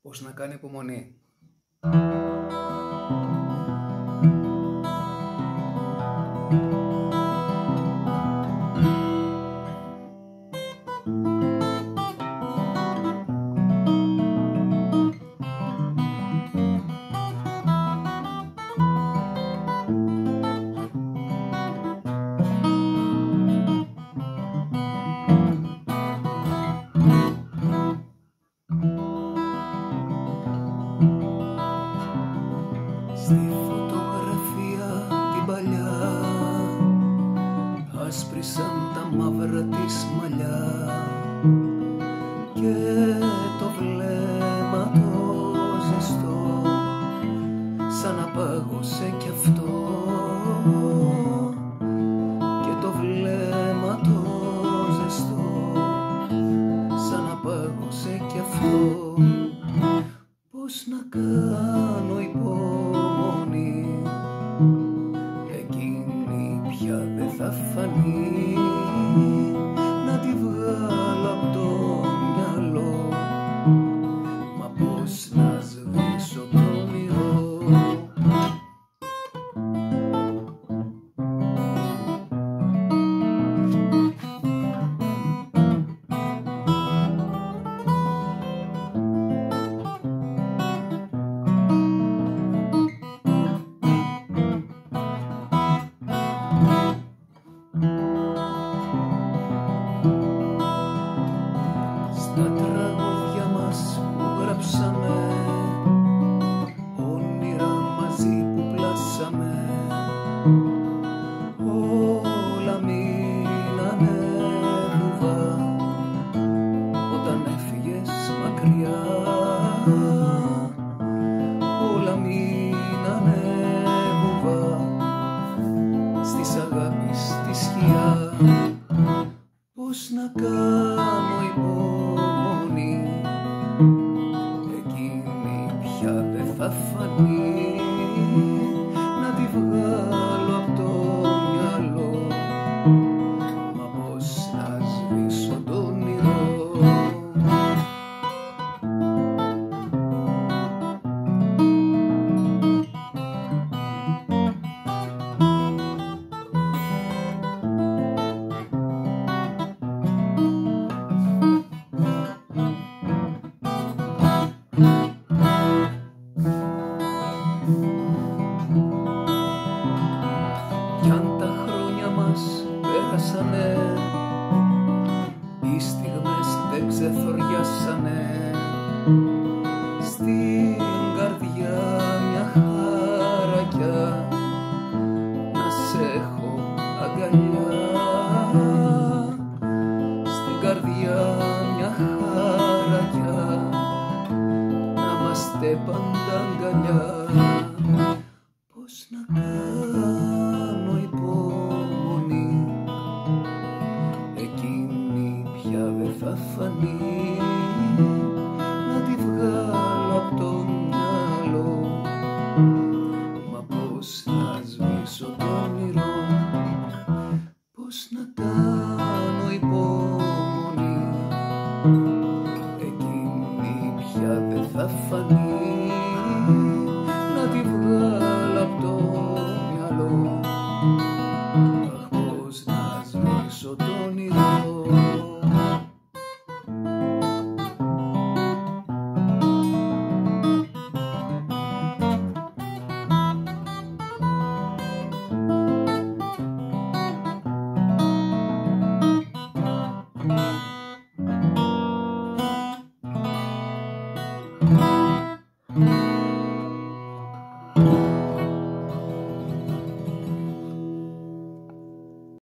Πώς να κάνει υπομονή. Στη φωτογραφία την παλιά άσπρισαν τα μαύρα της μαλλιά και το βλέμμα το ζεστό σαν να πάγωσε κι αυτό, και το βλέμμα το ζεστό σαν να πάγωσε κι αυτό. Πώς να κάνω υπομονή, εκείνη πια δεν θα φανεί, να τη βγάλω απ' το μυαλό, μα πώς να σβήσω το όνειρο. Στα τραγούδια μας που γράψαμε, όνειρα μαζί που πλάσαμε, όλα μείνανε βουβά όταν έφυγες μακριά. Όλα μείνανε βουβά στις αγάπης τη σκιά. Πώς να κάνω υπομονή, εκείνη πια δεν θα φανεί, να τη βγάλω απ' το μυαλό, μα πώς να σβήσω το όνειρο. Κι αν τα χρόνια μας πέρασανε, οι στιγμές δεν ξεθοριάσανε, στην καρδιά μια χαρακιά να σε έχω αγκαλιά. Στην καρδιά μια χαρακιά να είμαστε πάντα αγκαλιά. Πώς να κάνω υπομονή, εκείνη πια δεν θα φανεί, να τη βγάλω απ' το μυαλό, μα πώς να σβήσω το όνειρο. Πώς να κάνω υπομονή, εκείνη πια δεν θα φανεί, να τη βγάλω απ' το μυαλό, αχ, πώς να σβήσω το όνειρο.